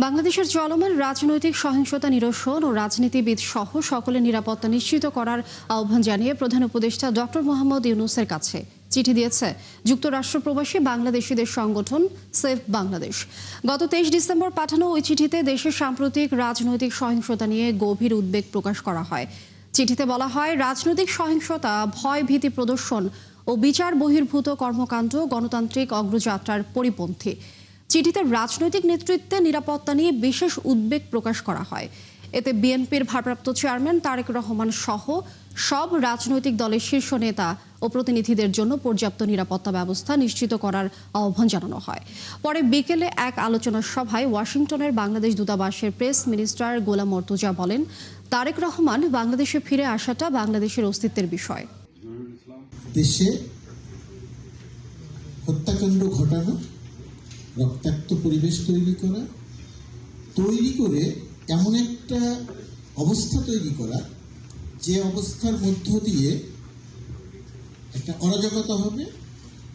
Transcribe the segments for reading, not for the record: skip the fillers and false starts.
বাংলাদেশের চলমান রাজনৈতিক সহিংসতা নিরসন ও রাজনীতিবিদ সহ সকলের নিরাপত্তা নিশ্চিত করার আহ্বান জানিয়ে প্রধান উপদেষ্টা ডক্টর মোহাম্মদ ইউনূসের কাছে চিঠি দিয়েছে যুক্তরাষ্ট্র প্রবাসী বাংলাদেশিদের সংগঠন সেভ বাংলাদেশ। গত 23 ডিসেম্বর পাঠানো ওই চিঠিতে দেশের সাম্প্রতিক রাজনৈতিক সহিংসতা নিয়ে গভীর উদ্বেগ প্রকাশ করা হয়। চিঠিতে বলা হয়, রাজনৈতিক সহিংসতা, ভয় ভীতি প্রদর্শন ও বিচার বহির্ভূত কর্মকাণ্ড গণতান্ত্রিক অগ্রযাত্রার পরিপন্থী। চিঠিতে রাজনৈতিক নেতৃত্বের নিরাপত্তা নিয়ে বিশেষ উদ্বেগ প্রকাশ করা হয়। এতে বিএনপির ভারপ্রাপ্ত চেয়ারম্যান তারেক রহমান সহ সব রাজনৈতিক দলের শীর্ষ নেতা ও প্রতিনিধিদের জন্য পর্যাপ্ত নিরাপত্তা ব্যবস্থা নিশ্চিত করার আহ্বান জানানো হয়। পরে বিকেলে এক আলোচনা সভায় ওয়াশিংটনের বাংলাদেশ দূতাবাসের প্রেস মিনিস্টার গোলাম মর্তুজা বলেন, তারেক রহমান বাংলাদেশে ফিরে আসাটা বাংলাদেশের অস্তিত্বের বিষয়। দেশে হত্যাকাণ্ড ঘটানো, রক্তাক্ত পরিবেশ তৈরি করে এমন একটা অবস্থা তৈরি করা, যে অবস্থার মধ্য দিয়ে একটা অরাজকতা হবে,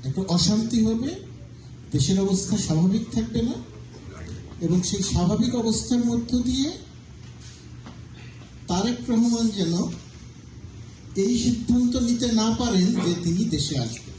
একটা অশান্তি হবে, দেশের অবস্থা স্বাভাবিক থাকবে না, এবং সেই স্বাভাবিক অবস্থার মধ্য দিয়ে তারেক রহমান যেন এই সিদ্ধান্ত নিতে না পারেন যে তিনি দেশে আসবেন।